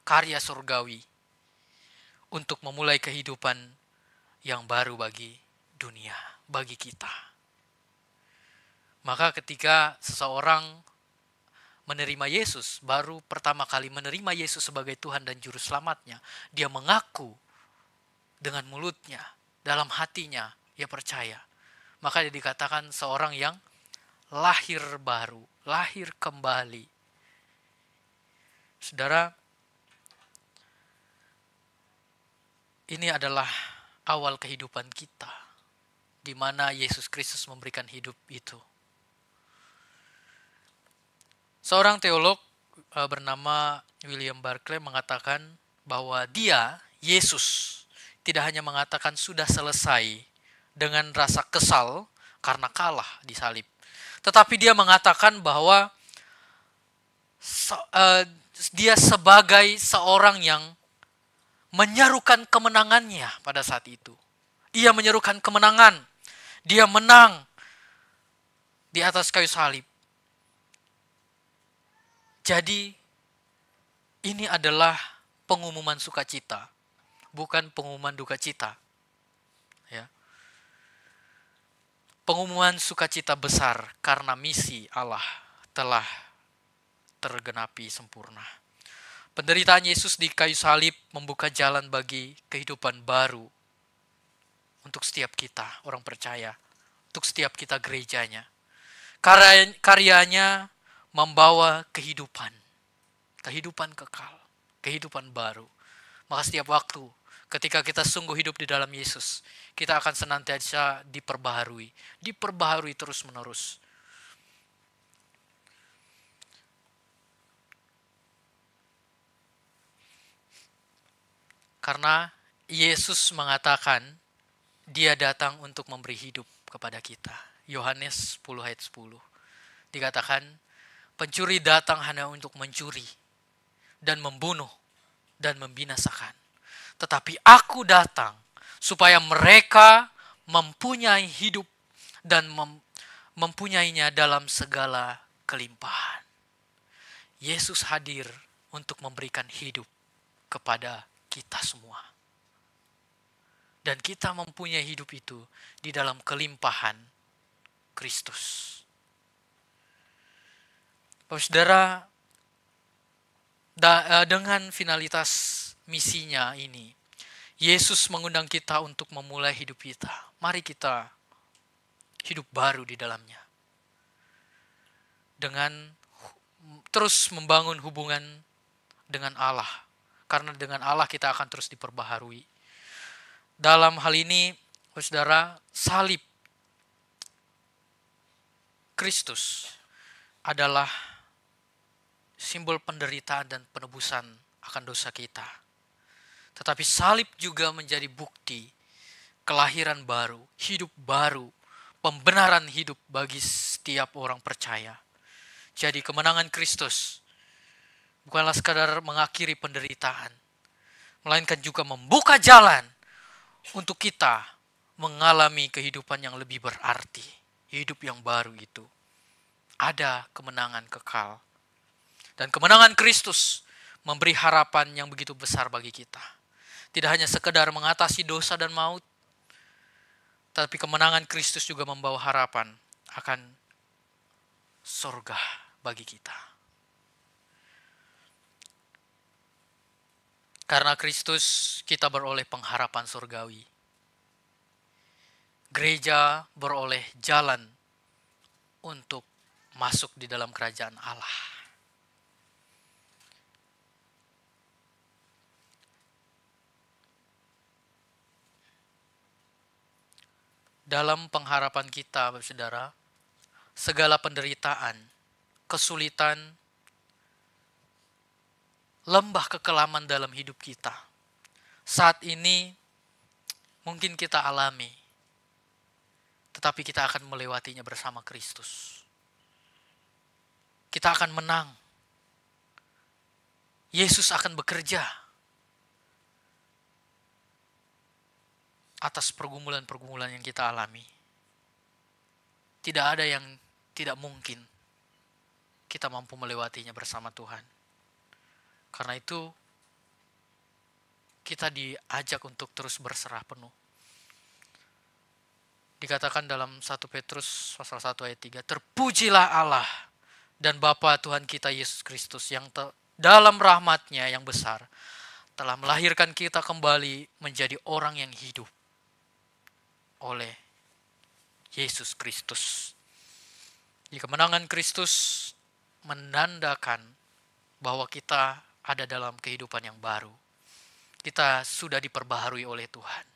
karya surgawi, untuk memulai kehidupan yang baru bagi dunia, bagi kita. Maka ketika seseorang menerima Yesus, baru pertama kali menerima Yesus sebagai Tuhan dan Juru Selamatnya, dia mengaku dengan mulutnya, dalam hatinya, ia percaya. Maka dia dikatakan seorang yang lahir baru, lahir kembali. Saudara, ini adalah awal kehidupan kita, di mana Yesus Kristus memberikan hidup itu. Seorang teolog bernama William Barclay mengatakan bahwa dia, Yesus, tidak hanya mengatakan sudah selesai dengan rasa kesal karena kalah di salib, tetapi dia mengatakan bahwa dia sebagai seorang yang menyerukan kemenangannya pada saat itu. Ia menyerukan kemenangan. Dia menang di atas kayu salib. Jadi ini adalah pengumuman sukacita, bukan pengumuman duka cita. Ya. Pengumuman sukacita besar karena misi Allah telah tergenapi sempurna. Penderitaan Yesus di kayu salib membuka jalan bagi kehidupan baru untuk setiap kita, orang percaya, untuk setiap kita gerejanya. Karyanya membawa kehidupan kekal, kehidupan baru. Maka setiap waktu ketika kita sungguh hidup di dalam Yesus, kita akan senantiasa diperbaharui terus-menerus. Karena Yesus mengatakan dia datang untuk memberi hidup kepada kita. Yohanes 10 ayat 10. Dikatakan, pencuri datang hanya untuk mencuri dan membunuh dan membinasakan. Tetapi aku datang supaya mereka mempunyai hidup dan mempunyainya dalam segala kelimpahan. Yesus hadir untuk memberikan hidup kepada kita semua. Dan kita mempunyai hidup itu di dalam kelimpahan Kristus. Saudara, dengan finalitas misinya ini, Yesus mengundang kita untuk memulai hidup kita. Mari kita hidup baru di dalamnya. Dengan terus membangun hubungan dengan Allah. Karena dengan Allah kita akan terus diperbaharui. Dalam hal ini, saudara, salib Kristus adalah simbol penderitaan dan penebusan akan dosa kita. Tetapi salib juga menjadi bukti kelahiran baru, hidup baru, pembenaran hidup bagi setiap orang percaya. Jadi kemenangan Kristus bukanlah sekadar mengakhiri penderitaan, melainkan juga membuka jalan untuk kita mengalami kehidupan yang lebih berarti. Hidup yang baru itu. Ada kemenangan kekal. Dan kemenangan Kristus memberi harapan yang begitu besar bagi kita. Tidak hanya sekedar mengatasi dosa dan maut, tapi kemenangan Kristus juga membawa harapan akan surga bagi kita. Karena Kristus kita beroleh pengharapan surgawi. Gereja beroleh jalan untuk masuk di dalam kerajaan Allah. Dalam pengharapan kita, saudara, segala penderitaan, kesulitan, lembah kekelaman dalam hidup kita, saat ini mungkin kita alami, tetapi kita akan melewatinya bersama Kristus. Kita akan menang. Yesus akan bekerja atas pergumulan-pergumulan yang kita alami. Tidak ada yang tidak mungkin kita mampu melewatinya bersama Tuhan. Karena itu kita diajak untuk terus berserah penuh. Dikatakan dalam 1 Petrus pasal 1 ayat 3, terpujilah Allah dan Bapa Tuhan kita Yesus Kristus yang dalam rahmat-Nya yang besar telah melahirkan kita kembali menjadi orang yang hidup oleh Yesus Kristus. Di kemenangan Kristus menandakan bahwa kita ada dalam kehidupan yang baru. Kita sudah diperbaharui oleh Tuhan.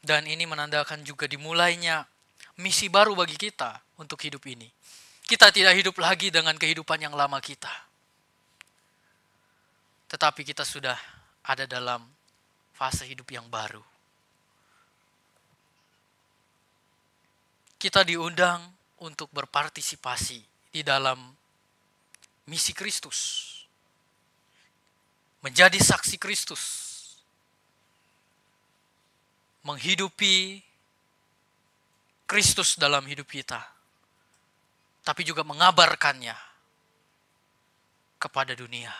Dan ini menandakan juga dimulainya misi baru bagi kita untuk hidup ini. Kita tidak hidup lagi dengan kehidupan yang lama kita. Tetapi kita sudah ada dalam fase hidup yang baru. Kita diundang untuk berpartisipasi di dalam misi Kristus. Menjadi saksi Kristus. Menghidupi Kristus dalam hidup kita. Tapi juga mengabarkannya kepada dunia.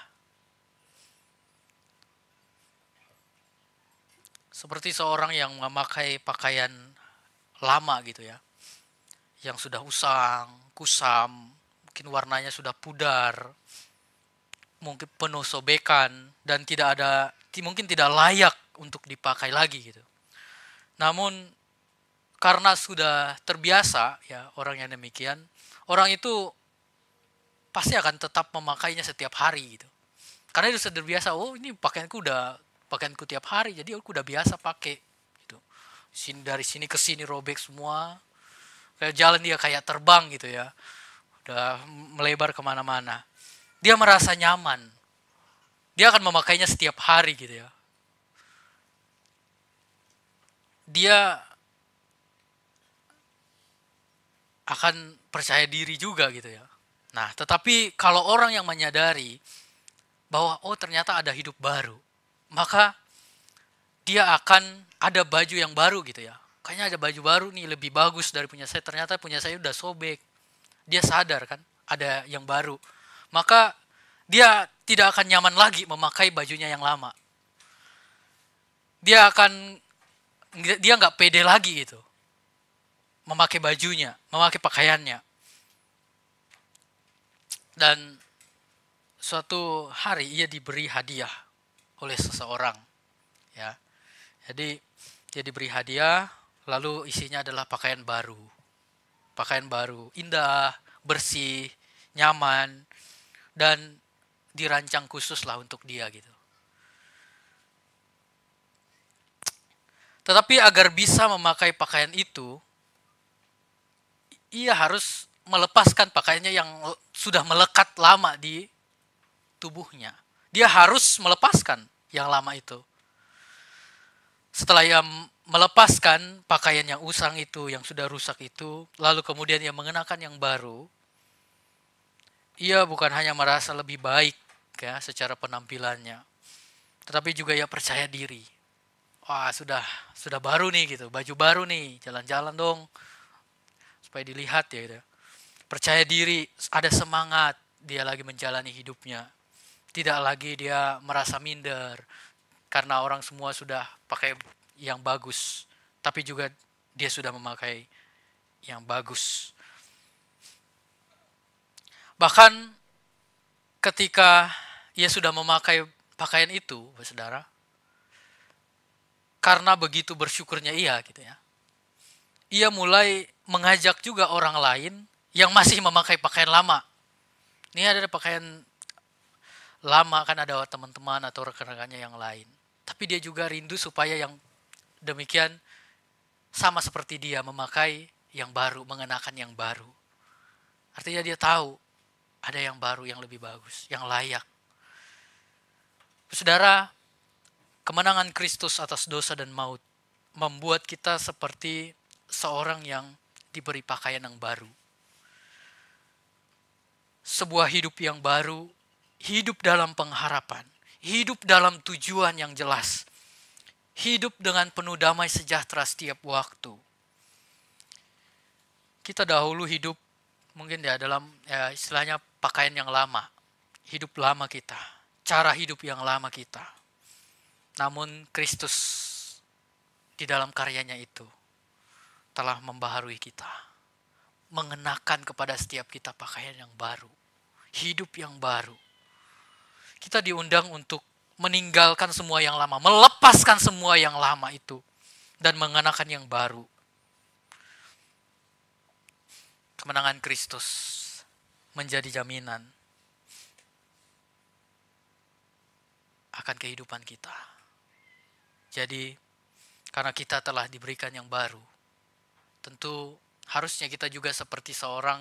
Seperti seorang yang memakai pakaian lama gitu ya. Yang sudah usang, kusam, mungkin warnanya sudah pudar, mungkin penuh sobekan, dan mungkin tidak layak untuk dipakai lagi gitu. Namun karena sudah terbiasa ya orang yang demikian, orang itu pasti akan tetap memakainya setiap hari gitu. Karena itu sudah terbiasa, oh ini pakaianku tiap hari, jadi aku udah biasa pakai gitu. Dari sini ke sini robek semua. Kayak jalan dia kayak terbang gitu ya. Udah melebar kemana-mana. Dia merasa nyaman. Dia akan memakainya setiap hari gitu ya. Dia akan percaya diri juga gitu ya. Nah, tetapi kalau orang yang menyadari bahwa oh ternyata ada hidup baru, maka dia akan ada baju yang baru gitu ya. Kayaknya ada baju baru nih lebih bagus dari punya saya. Ternyata punya saya udah sobek. Dia sadar kan ada yang baru. Maka dia tidak akan nyaman lagi memakai bajunya yang lama. Dia nggak pede lagi gitu. Memakai bajunya, memakai pakaiannya. Dan suatu hari ia diberi hadiah oleh seseorang. Ya. Jadi dia diberi hadiah. Lalu isinya adalah pakaian baru. Pakaian baru, indah, bersih, nyaman, dan dirancang khusus lah untuk dia gitu. Tetapi agar bisa memakai pakaian itu, ia harus melepaskan pakaiannya yang sudah melekat lama di tubuhnya. Dia harus melepaskan yang lama itu. Setelah ia melepaskan pakaian yang usang itu, yang sudah rusak itu, lalu kemudian ia mengenakan yang baru, ia bukan hanya merasa lebih baik ya secara penampilannya, tetapi juga ia percaya diri. Wah, sudah baru nih gitu, baju baru nih, jalan-jalan dong supaya dilihat ya gitu. Percaya diri, ada semangat dia lagi menjalani hidupnya. Tidak lagi dia merasa minder karena orang semua sudah pakai yang bagus, tapi juga dia sudah memakai yang bagus. Bahkan ketika ia sudah memakai pakaian itu, saudara, karena begitu bersyukurnya ia gitu ya, ia mulai mengajak juga orang lain yang masih memakai pakaian lama. Ini ada pakaian lama kan, ada teman-teman atau rekan-rekannya yang lain. Tapi dia juga rindu supaya yang demikian sama seperti dia memakai yang baru, mengenakan yang baru. Artinya dia tahu ada yang baru, yang lebih bagus, yang layak. Saudara, kemenangan Kristus atas dosa dan maut membuat kita seperti seorang yang diberi pakaian yang baru. Sebuah hidup yang baru, hidup dalam pengharapan, hidup dalam tujuan yang jelas, hidup dengan penuh damai sejahtera setiap waktu. Kita dahulu hidup mungkin ya dalam istilahnya pakaian yang lama, hidup lama kita, cara hidup yang lama kita. Namun Kristus di dalam karyanya itu telah membaharui kita, mengenakan kepada setiap kita pakaian yang baru, hidup yang baru. Kita diundang untuk meninggalkan semua yang lama, melepaskan semua yang lama itu, dan mengenakan yang baru. Kemenangan Kristus menjadi jaminan akan kehidupan kita. Jadi, karena kita telah diberikan yang baru, tentu harusnya kita juga seperti seorang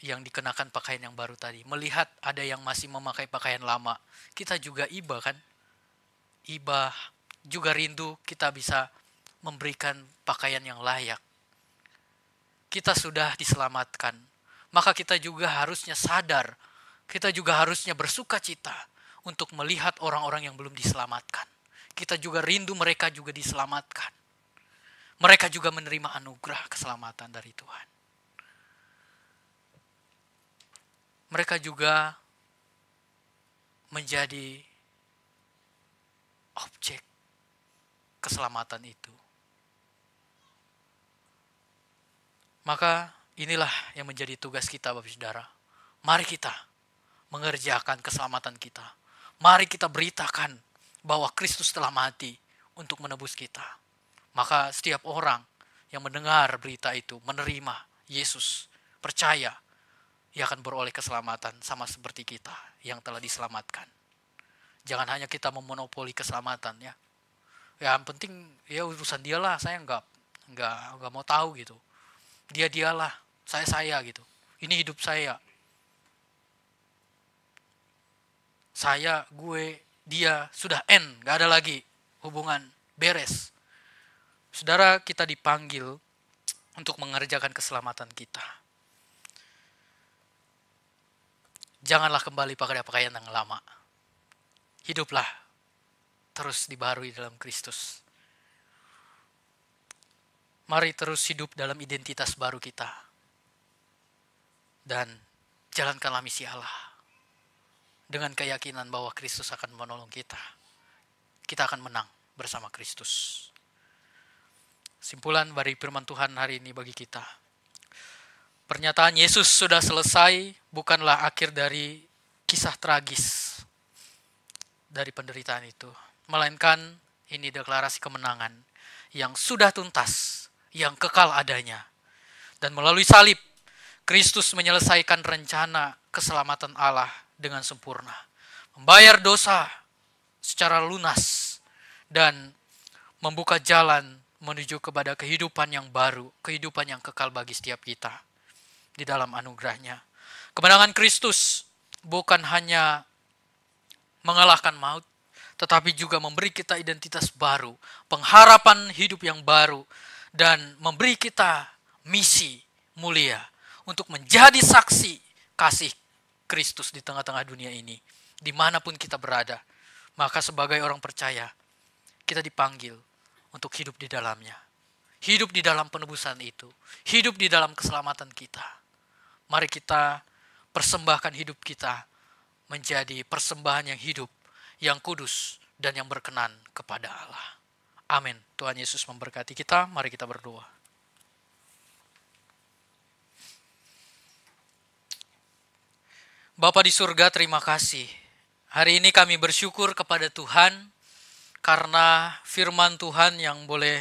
yang dikenakan pakaian yang baru tadi. Melihat ada yang masih memakai pakaian lama, kita juga iba kan? Iba, juga rindu kita bisa memberikan pakaian yang layak. Kita sudah diselamatkan, maka kita juga harusnya sadar, kita juga harusnya bersuka cita untuk melihat orang-orang yang belum diselamatkan. Kita juga rindu mereka juga diselamatkan. Mereka juga menerima anugerah keselamatan dari Tuhan. Mereka juga menjadi objek keselamatan itu. Maka inilah yang menjadi tugas kita, Bapak Saudara. Mari kita mengerjakan keselamatan kita. Mari kita beritakan bahwa Kristus telah mati untuk menebus kita. Maka setiap orang yang mendengar berita itu, menerima Yesus, percaya, ia akan beroleh keselamatan sama seperti kita yang telah diselamatkan. Jangan hanya kita memonopoli keselamatan ya. Yang penting ya urusan dialah, saya nggak mau tahu gitu. Dialah, saya gitu. Ini hidup saya. Saya, gue, dia, sudah end, nggak ada lagi hubungan, beres. Saudara, kita dipanggil untuk mengerjakan keselamatan kita. Janganlah kembali pada pakaian yang lama. Hiduplah terus dibaharui dalam Kristus. Mari terus hidup dalam identitas baru kita. Dan jalankanlah misi Allah. Dengan keyakinan bahwa Kristus akan menolong kita. Kita akan menang bersama Kristus. Simpulan dari firman Tuhan hari ini bagi kita. Pernyataan Yesus sudah selesai bukanlah akhir dari kisah tragis dari penderitaan itu. Melainkan ini deklarasi kemenangan yang sudah tuntas, yang kekal adanya. Dan melalui salib, Kristus menyelesaikan rencana keselamatan Allah dengan sempurna. Membayar dosa secara lunas dan membuka jalan menuju kepada kehidupan yang baru, kehidupan yang kekal bagi setiap kita di dalam anugerahnya. Kemenangan Kristus bukan hanya mengalahkan maut, tetapi juga memberi kita identitas baru, pengharapan hidup yang baru, dan memberi kita misi mulia untuk menjadi saksi kasih Kristus di tengah-tengah dunia ini, dimanapun kita berada. Maka sebagai orang percaya, kita dipanggil untuk hidup di dalamnya. Hidup di dalam penebusan itu, hidup di dalam keselamatan kita. Mari kita persembahkan hidup kita menjadi persembahan yang hidup, yang kudus, dan yang berkenan kepada Allah. Amin. Tuhan Yesus memberkati kita. Mari kita berdoa. Bapa di surga, terima kasih. Hari ini kami bersyukur kepada Tuhan karena firman Tuhan yang boleh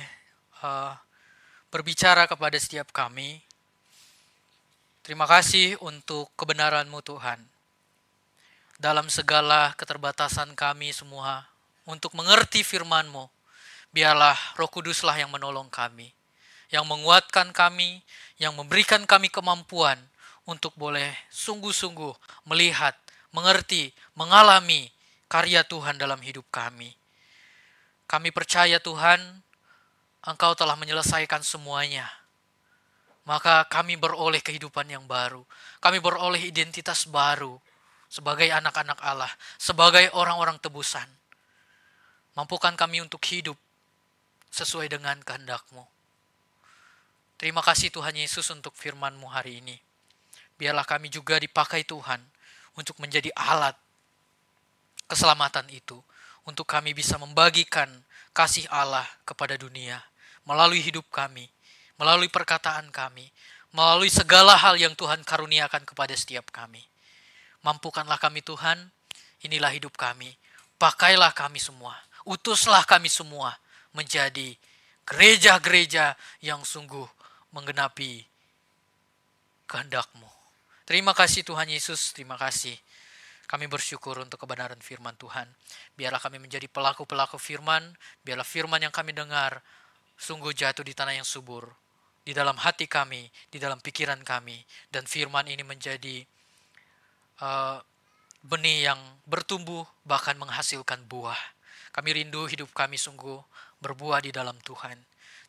berbicara kepada setiap kami. Terima kasih untuk kebenaran-Mu Tuhan. Dalam segala keterbatasan kami semua, untuk mengerti firman-Mu, biarlah Roh Kuduslah yang menolong kami, yang menguatkan kami, yang memberikan kami kemampuan untuk boleh sungguh-sungguh melihat, mengerti, mengalami karya Tuhan dalam hidup kami. Kami percaya Tuhan, Engkau telah menyelesaikan semuanya. Maka kami beroleh kehidupan yang baru. Kami beroleh identitas baru sebagai anak-anak Allah, sebagai orang-orang tebusan. Mampukan kami untuk hidup sesuai dengan kehendak-Mu. Terima kasih Tuhan Yesus untuk firman-Mu hari ini. Biarlah kami juga dipakai Tuhan untuk menjadi alat keselamatan itu. Untuk kami bisa membagikan kasih Allah kepada dunia. Melalui hidup kami, melalui perkataan kami, melalui segala hal yang Tuhan karuniakan kepada setiap kami. Mampukanlah kami Tuhan, inilah hidup kami. Pakailah kami semua, utuslah kami semua menjadi gereja-gereja yang sungguh menggenapi kehendak-Mu. Terima kasih Tuhan Yesus, terima kasih. Kami bersyukur untuk kebenaran firman Tuhan. Biarlah kami menjadi pelaku-pelaku firman, biarlah firman yang kami dengar sungguh jatuh di tanah yang subur, di dalam hati kami, di dalam pikiran kami, dan firman ini menjadi benih yang bertumbuh bahkan menghasilkan buah. Kami rindu hidup kami sungguh berbuah di dalam Tuhan.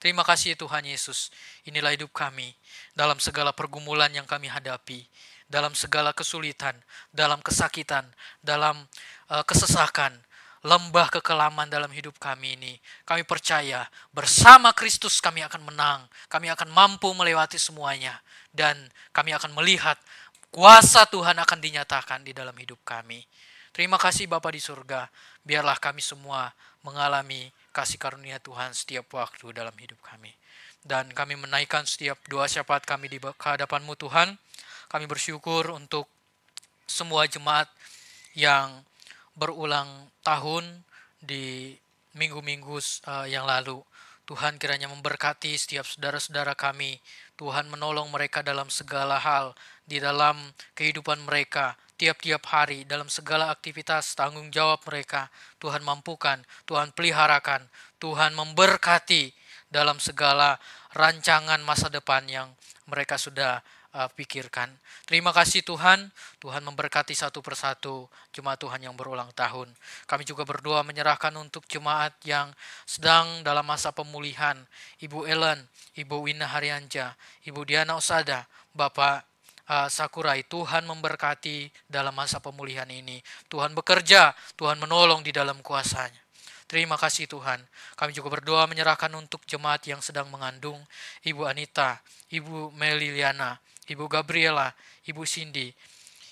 Terima kasih Tuhan Yesus. Inilah hidup kami dalam segala pergumulan yang kami hadapi, dalam segala kesulitan, dalam kesakitan, dalam kesesakan, lembah kekelaman dalam hidup kami ini. Kami percaya bersama Kristus kami akan menang. Kami akan mampu melewati semuanya. Dan kami akan melihat kuasa Tuhan akan dinyatakan di dalam hidup kami. Terima kasih Bapa di surga. Biarlah kami semua mengalami kasih karunia Tuhan setiap waktu dalam hidup kami. Dan kami menaikkan setiap doa syafaat kami di hadapan-Mu Tuhan. Kami bersyukur untuk semua jemaat yang berulang tahun di minggu-minggu yang lalu. Tuhan kiranya memberkati setiap saudara-saudara kami. Tuhan menolong mereka dalam segala hal, di dalam kehidupan mereka, tiap-tiap hari, dalam segala aktivitas tanggung jawab mereka. Tuhan mampukan, Tuhan peliharakan, Tuhan memberkati dalam segala rancangan masa depan yang mereka sudah pikirkan. Terima kasih Tuhan, Tuhan memberkati satu persatu jemaat Tuhan yang berulang tahun. Kami juga berdoa menyerahkan untuk jemaat yang sedang dalam masa pemulihan, Ibu Ellen, Ibu Wina Haryanja, Ibu Diana Osada, Bapak Sakurai. Tuhan memberkati dalam masa pemulihan ini. Tuhan bekerja, Tuhan menolong di dalam kuasa-Nya. Terima kasih Tuhan. Kami juga berdoa menyerahkan untuk jemaat yang sedang mengandung, Ibu Anita, Ibu Meliliana, Ibu Gabriela, Ibu Cindy,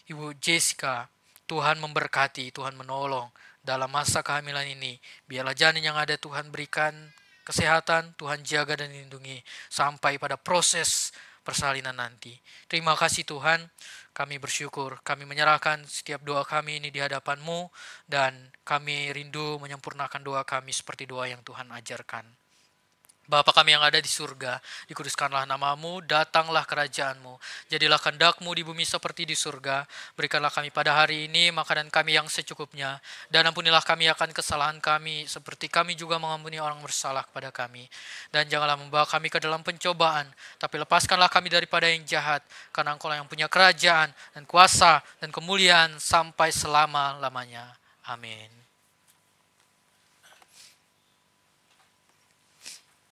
Ibu Jessica. Tuhan memberkati, Tuhan menolong dalam masa kehamilan ini. Biarlah janin yang ada Tuhan berikan kesehatan, Tuhan jaga dan lindungi sampai pada proses persalinan nanti. Terima kasih Tuhan, kami bersyukur, kami menyerahkan setiap doa kami ini di hadapan-Mu, dan kami rindu menyempurnakan doa kami seperti doa yang Tuhan ajarkan. Bapa kami yang ada di surga, dikuduskanlah nama-Mu, datanglah kerajaan-Mu, jadilah kehendak-Mu di bumi seperti di surga. Berikanlah kami pada hari ini makanan kami yang secukupnya, dan ampunilah kami akan kesalahan kami, seperti kami juga mengampuni orang bersalah kepada kami. Dan janganlah membawa kami ke dalam pencobaan, tapi lepaskanlah kami daripada yang jahat, karena Engkau-lah yang punya kerajaan, dan kuasa, dan kemuliaan sampai selama-lamanya. Amin.